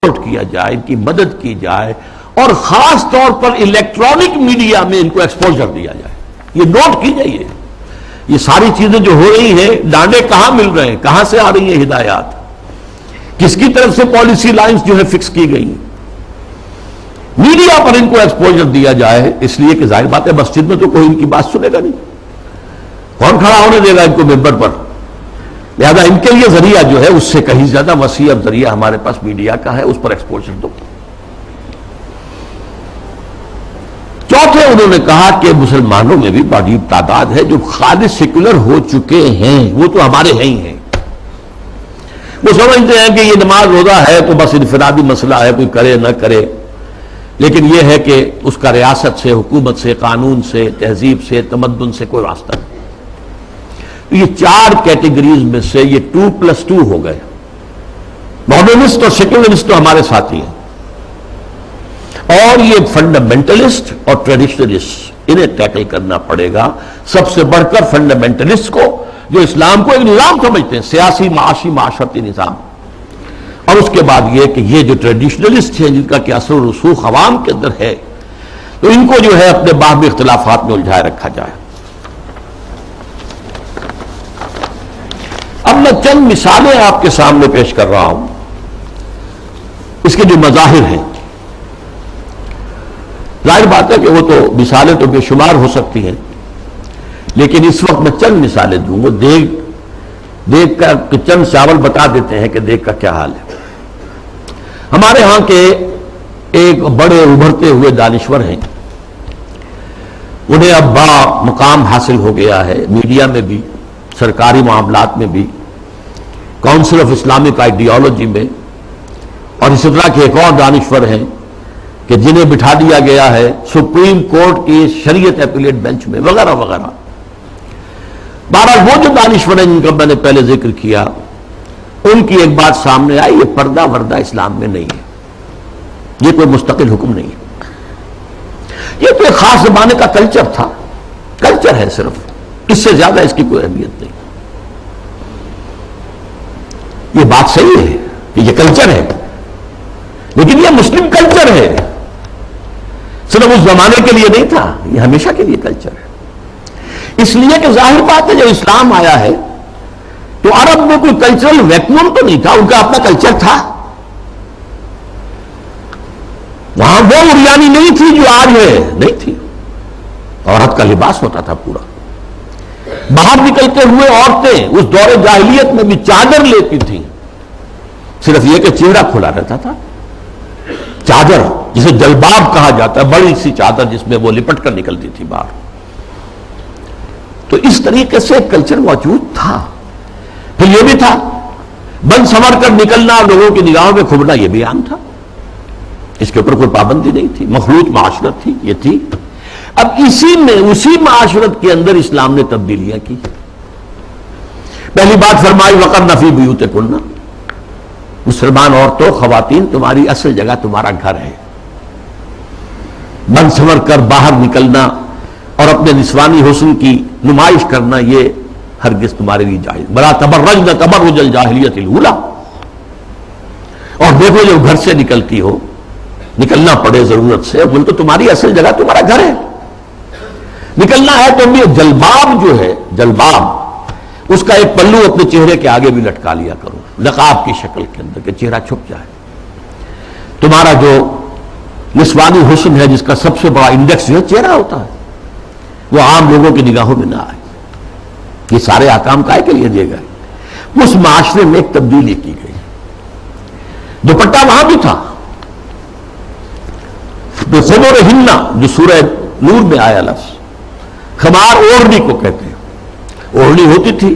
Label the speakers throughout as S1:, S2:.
S1: کیا جائے، ان کی مدد کی جائے، اور خاص طور پر الیکٹرانک میڈیا میں ان کو ایکسپوجر دیا جائے. یہ نوٹ کیجئے، یہ ساری چیزیں جو ہو رہی ہیں، ڈانڈے کہاں مل رہے ہیں، کہاں سے آ رہی ہیں ہدایات، کس کی طرف سے پالیسی لائنز جو ہے فکس کی گئی ہیں. میڈیا پر ان کو ایکسپوجر دیا جائے، اس لیے کہ ظاہر بات ہے مسجد میں تو کوئی ان کی بات سنے گا نہیں، کون کھڑا ہونے دے گا ان کو ممبر پر. لہذا ان کے لیے ذریعہ جو ہے اس سے کہیں زیادہ وسیع اب ذریعہ ہمارے پاس میڈیا کا ہے، اس پر ایکسپوجر دو. چوتھے انہوں نے کہا کہ مسلمانوں میں بھی بڑی تعداد ہے جو خالص سیکولر ہو چکے ہیں، وہ تو ہمارے ہیں ہی ہیں. وہ سمجھتے ہیں کہ یہ نماز روزہ ہے تو بس انفرادی مسئلہ ہے، کوئی کرے نہ کرے، لیکن یہ ہے کہ اس کا ریاست سے، حکومت سے، قانون سے، تہذیب سے، تمدن سے کوئی واسطہ نہیں. یہ چار کیٹیگریز میں سے یہ 2+2 ہو گئے. ماڈرنسٹ اور سیکولرسٹ تو ہمارے ساتھی ہیں، اور یہ فنڈامنٹلسٹ اور ٹریڈیشنلسٹ، انہیں ٹیکل کرنا پڑے گا. سب سے بڑھ کر فنڈامنٹلسٹ کو، جو اسلام کو ایک نظام سمجھتے ہیں، سیاسی، معاشی، معاشرتی نظام، اور اس کے بعد یہ کہ یہ جو ٹریڈیشنلسٹ ہیں جن کا کہ اثر و رسوخ عوام کے اندر ہے، تو ان کو جو ہے اپنے باہمی اختلافات میں الجھائے رکھا جائے. اب میں چند مثالیں آپ کے سامنے پیش کر رہا ہوں، اس کے جو مظاہر ہیں. ظاہر بات ہے کہ وہ تو مثالیں تو بے شمار ہو سکتی ہیں، لیکن اس وقت میں چند مثالیں دوں گا. دیگ کا چند چاول بتا دیتے ہیں کہ دیگ کا کیا حال ہے. ہمارے ہاں کے ایک بڑے ابھرتے ہوئے دانشور ہیں، انہیں اب بڑا مقام حاصل ہو گیا ہے، میڈیا میں بھی، سرکاری معاملات میں بھی، کونسل آف اسلامک آئیڈیالوجی میں، اور اسی طرح کے ایک اور دانشور ہیں کہ جنہیں بٹھا دیا گیا ہے سپریم کورٹ کی شریعت اپیلیٹ بینچ میں، وغیرہ وغیرہ. بہرحال وہ جو دانشور ہیں جن کا میں نے پہلے ذکر کیا، ان کی ایک بات سامنے آئی، یہ پردہ وردہ اسلام میں نہیں ہے، یہ کوئی مستقل حکم نہیں ہے، یہ تو ایک خاص زمانے کا کلچر تھا، کلچر ہے صرف، اس سے زیادہ اس کی کوئی اہمیت نہیں. یہ بات صحیح ہے کہ یہ کلچر ہے، لیکن یہ مسلم کلچر ہے، صرف اس زمانے کے لیے نہیں تھا، یہ ہمیشہ کے لیے کلچر ہے. اس لیے کہ ظاہر بات ہے جب اسلام آیا ہے تو عرب میں کوئی کلچرل ویکیوم تو نہیں تھا، ان کا اپنا کلچر تھا. وہاں وہ اریانی نہیں تھی جو آج ہے، نہیں تھی. عورت کا لباس ہوتا تھا پورا. باہر نکلتے ہوئے عورتیں اس دور جاہلیت میں بھی چادر لیتی تھیں، صرف یہ کہ چہرہ کھلا رہتا تھا. چادر جسے جلباب کہا جاتا ہے، بڑی سی چادر جس میں وہ لپٹ کر نکلتی تھی باہر. تو اس طریقے سے کلچر موجود تھا. پھر یہ بھی تھا بن سنور کر نکلنا اور لوگوں کی نگاہوں میں کھبنا، یہ بھی عام تھا، اس کے اوپر کوئی پابندی نہیں تھی. مخلوط معاشرت تھی، یہ تھی. اب اسی معاشرت کے اندر اسلام نے تبدیلیاں کی. پہلی بات فرمائی وقرن فی بیوتکن، مسلمان عورتوں، خواتین، تمہاری اصل جگہ تمہارا گھر ہے. بن سنور کر باہر نکلنا اور اپنے نسوانی حسن کی نمائش کرنا یہ ہرگز تمہارے لیے جائز. بلا تبرجن تبرج الجاہلیت الاولی. اور دیکھو جب گھر سے نکلتی ہو، نکلنا پڑے ضرورت سے، بول تو تمہاری اصل جگہ تمہارا گھر ہے. نکلنا ہے تو بھی جلباب جو ہے، جلباب، اس کا ایک پلو اپنے چہرے کے آگے بھی لٹکا لیا کرو، نقاب کی شکل کے اندر، کہ چہرہ چھپ جائے. تمہارا جو نسوانی حسن ہے جس کا سب سے بڑا انڈیکس جو ہے چہرہ ہوتا ہے، وہ عام لوگوں کی نگاہوں میں نہ آئے. یہ سارے احکام کائے کے لیے دیے گئے. اس معاشرے میں ایک تبدیلی کی گئی. دوپٹہ وہاں بھی تھا. خمورہن جو سورہ نور میں آیا لفظ، خمار اوڑھنی کو کہتے ہیں. اوڑھنی ہوتی تھی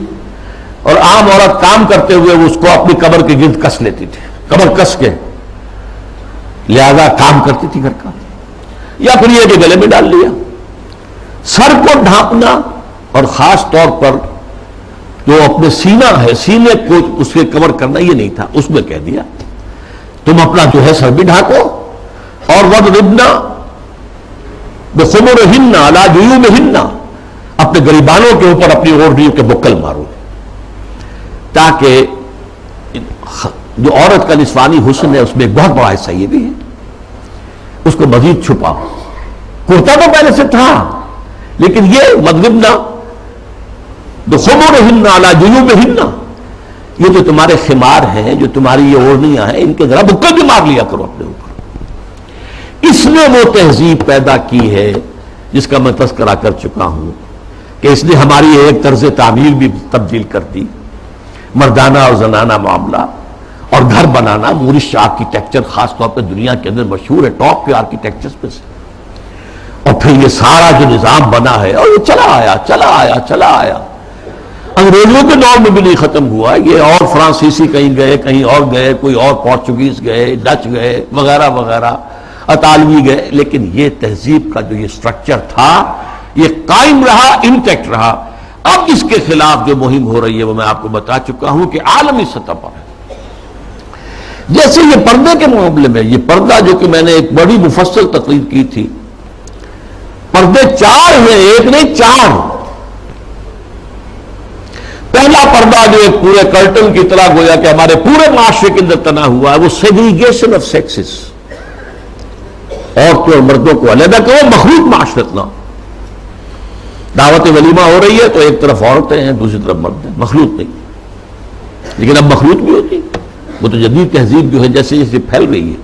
S1: اور عام عورت کام کرتے ہوئے اس کو اپنی کمر کے گرد کس لیتی تھی، کمر کس کے، لہذا کام کرتی تھی گھر کا. یا پھر یہ کہ گلے میں ڈال لیا. سر کو ڈھانپنا، اور خاص طور پر جو اپنے سینہ ہے، سینے کو اس کے کور کرنا، یہ نہیں تھا. اس میں کہہ دیا تم اپنا جو ہے سر بھی ڈھانکو، اور وَضْرِبْنَ بِخُمُرِهِنَّ عَلَىٰ جُيُوبِهِنَّ، اپنے گریبانوں کے اوپر اپنی اوڑھنیوں کے بکل مارو، تاکہ جو عورت کا نسوانی حسن ہے اس میں ایک بہت بڑا حصہ یہ بھی ہے، اس کو مزید چھپا. کرتا تو پہلے سے تھا، لیکن یہ مغربنا خمورہن علی جیوبہن، یہ جو تمہارے خمار ہیں، جو تمہاری یہ اوڑھنیاں ہیں، ان کے ذرا بکر بھی مار لیا کرو اپنے اوپر. اس نے وہ تہذیب پیدا کی ہے جس کا میں تذکرہ کر چکا ہوں کہ اس نے ہماری ایک طرز تعمیر بھی تبدیل کر دی. مردانہ اور زنانہ معاملہ اور گھر بنانا، مورش آرکیٹیکچر خاص طور پہ دنیا کے اندر مشہور ہے، ٹاپ کے آرکیٹیکچرز میں سے. اور پھر یہ سارا جو نظام بنا ہے اور یہ چلا آیا. انگریزوں کے دور میں بھی نہیں ختم ہوا یہ، اور فرانسیسی کہیں اور گئے، کوئی اور پورچوگیز گئے، ڈچ گئے وغیرہ وغیرہ، اطالوی گئے، لیکن یہ تہذیب کا جو یہ سٹرکچر تھا یہ قائم رہا، انٹیکٹ رہا. اب اس کے خلاف جو مہم ہو رہی ہے وہ میں آپ کو بتا چکا ہوں کہ عالمی سطح پر ہے. جیسے یہ پردے کے معاملے میں، یہ پردہ جو کہ میں نے ایک بڑی مفصل تقریر کی تھی، پردے 4 ہیں، ایک نہیں 4. پہلا پردہ جو ایک پورے کرٹن کی طرح گویا کہ ہمارے پورے معاشرے کے اندر تنا ہوا ہے، وہ سیگریگیشن آف سیکسز، عورتوں اور مردوں کو علیحدہ کرو، مخلوط معاشرت نہ. دعوت ولیمہ ہو رہی ہے تو ایک طرف عورتیں ہیں، دوسری طرف مرد ہیں، مخلوط نہیں. لیکن اب مخلوط بھی ہوتی، وہ تو جدید تہذیب جو ہے جیسے جیسے پھیل رہی ہے.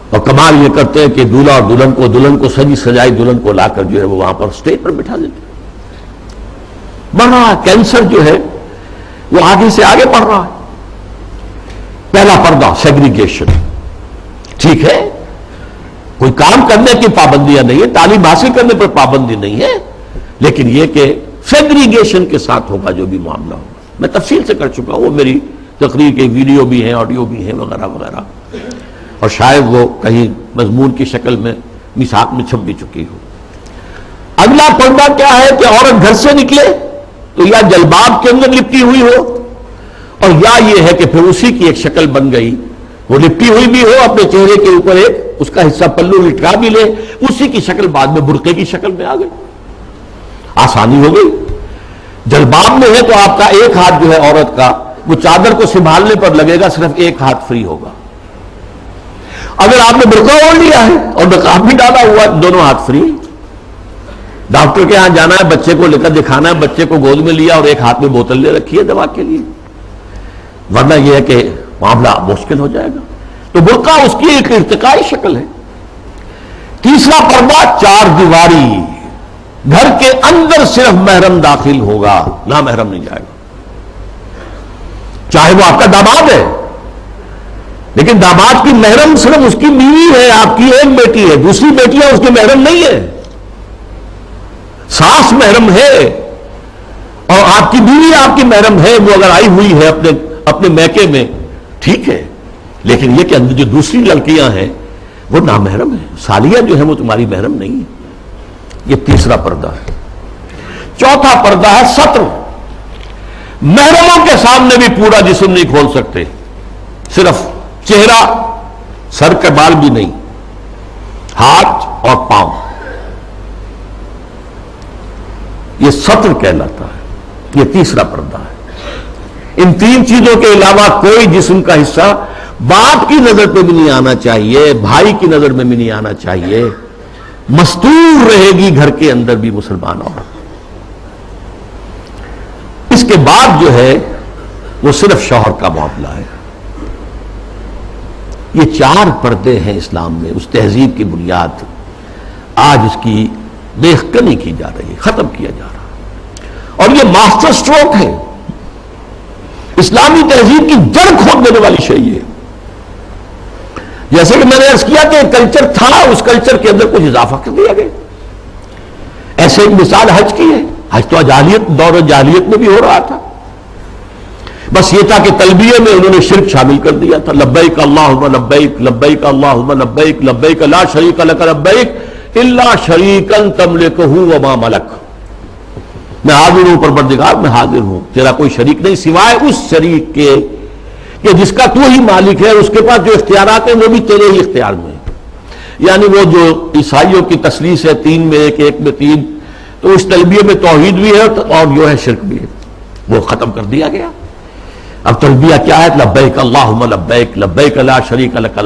S1: اور کمال یہ کرتے ہیں کہ دولہا اور دلہن کو سجی سجائی دلہن کو لا کر جو ہے وہ وہاں پر اسٹیج پر بٹھا دیتے ہیں. بڑا کینسر جو ہے وہ آگے سے آگے بڑھ رہا ہے. پہلا پردہ سیگریگیشن، ٹھیک ہے، کوئی کام کرنے کی پابندیاں نہیں ہے، تعلیم حاصل کرنے پر پابندی نہیں ہے، لیکن یہ کہ سیگریگیشن کے ساتھ ہوگا جو بھی معاملہ ہوگا. میں تفصیل سے کر چکا ہوں، وہ میری تقریر کے ویڈیو بھی ہیں، آڈیو بھی ہیں وغیرہ وغیرہ، اور شاید وہ کہیں مضمون کی شکل میں میثاق میں چھپ بھی چکی ہو. اگلا پردہ کیا ہے کہ عورت گھر سے نکلے تو یا جلباب کے اندر لپٹی ہوئی ہو، اور یا یہ ہے کہ پھر اسی کی ایک شکل بن گئی، وہ لپٹی ہوئی بھی ہو، اپنے چہرے کے اوپر ایک اس کا حصہ پلو لٹکا بھی لے، اسی کی شکل بعد میں برقعے کی شکل میں آ گئی. آسانی ہو گئی. جلباب میں ہے تو آپ کا ایک ہاتھ جو ہے عورت کا وہ چادر کو سنبھالنے پر لگے گا، صرف ایک ہاتھ فری ہوگا. اگر آپ نے برقع اوڑھ لیا ہے اور نقاب بھی ڈالا ہوا، دونوں ہاتھ فری. ڈاکٹر کے ہاں جانا ہے، بچے کو لے کر دکھانا ہے، بچے کو گود میں لیا اور ایک ہاتھ میں بوتل لے رکھی ہے دوا کے لیے، ورنہ یہ ہے کہ معاملہ مشکل ہو جائے گا. تو برقع اس کی ایک ارتقائی شکل ہے. تیسرا پردہ 4 دیواری، گھر کے اندر صرف محرم داخل ہوگا، نامحرم نہیں جائے گا. چاہے وہ آپ کا داماد ہے، لیکن داماد کی محرم صرف اس کی بیوی ہے، آپ کی ایک بیٹی ہے، دوسری بیٹیاں اس کی محرم نہیں ہے. ساس محرم ہے اور آپ کی بیوی آپ کی محرم ہے، وہ اگر آئی ہوئی ہے اپنے میکے میں ٹھیک ہے، لیکن یہ کہ اندر جو دوسری لڑکیاں ہیں وہ نامحرم ہیں، سالیاں جو ہیں وہ تمہاری محرم نہیں ہیں. یہ تیسرا پردہ ہے. چوتھا پردہ ہے ستر. محرموں کے سامنے بھی پورا جسم نہیں کھول سکتے، صرف چہرہ، سر کے بال بھی نہیں، ہاتھ اور پاؤں. یہ ستر کہلاتا ہے. یہ تیسرا پردہ ہے. ان 3 چیزوں کے علاوہ کوئی جسم کا حصہ باپ کی نظر پہ بھی نہیں آنا چاہیے، بھائی کی نظر میں بھی نہیں آنا چاہیے. مستور رہے گی گھر کے اندر بھی مسلمان عورت. اس کے بعد جو ہے وہ صرف شوہر کا معاملہ ہے. یہ 4 پردے ہیں اسلام میں. اس تہذیب کی بنیاد آج اس کی دیکھ کنی کی جا رہی ہے، ختم کیا جا رہا ہے، اور یہ ماسٹر سٹروک ہے. اسلامی تہذیب کی جڑ کھود دینے والی شے ہے. جیسے کہ میں نے عرض کیا کہ ایک کلچر تھا، اس کلچر کے اندر کچھ اضافہ کر دیا گیا. ایسے ایک مثال حج کی ہے. حج تو جاہلیت، دور جاہلیت میں بھی ہو رہا تھا، بس یہ تھا کہ تلبیہ میں انہوں نے شرک شامل کر دیا تھا. لبیک اللہم لبیک، لبیک اللہم لبیک، لبیک لا شریک لک لبیک الا شریکا تملکہ وما ملک. میں حاضر ہوں پروردگار، میں حاضر ہوں، تیرا کوئی شریک نہیں سوائے اس شریک کے کہ جس کا تو ہی مالک ہے، اس کے پاس جو اختیارات ہیں وہ بھی تیرے ہی اختیار میں. یعنی وہ جو عیسائیوں کی تثلیث ہے 3 میں 1، 1 میں 3، تو اس تلبیہ میں توحید بھی ہے اور جو ہے شرک بھی ہے، وہ ختم کر دیا گیا. اب تلبیہ کیا ہے؟ لبیک اللہم لبیک لبیک لا شریک لک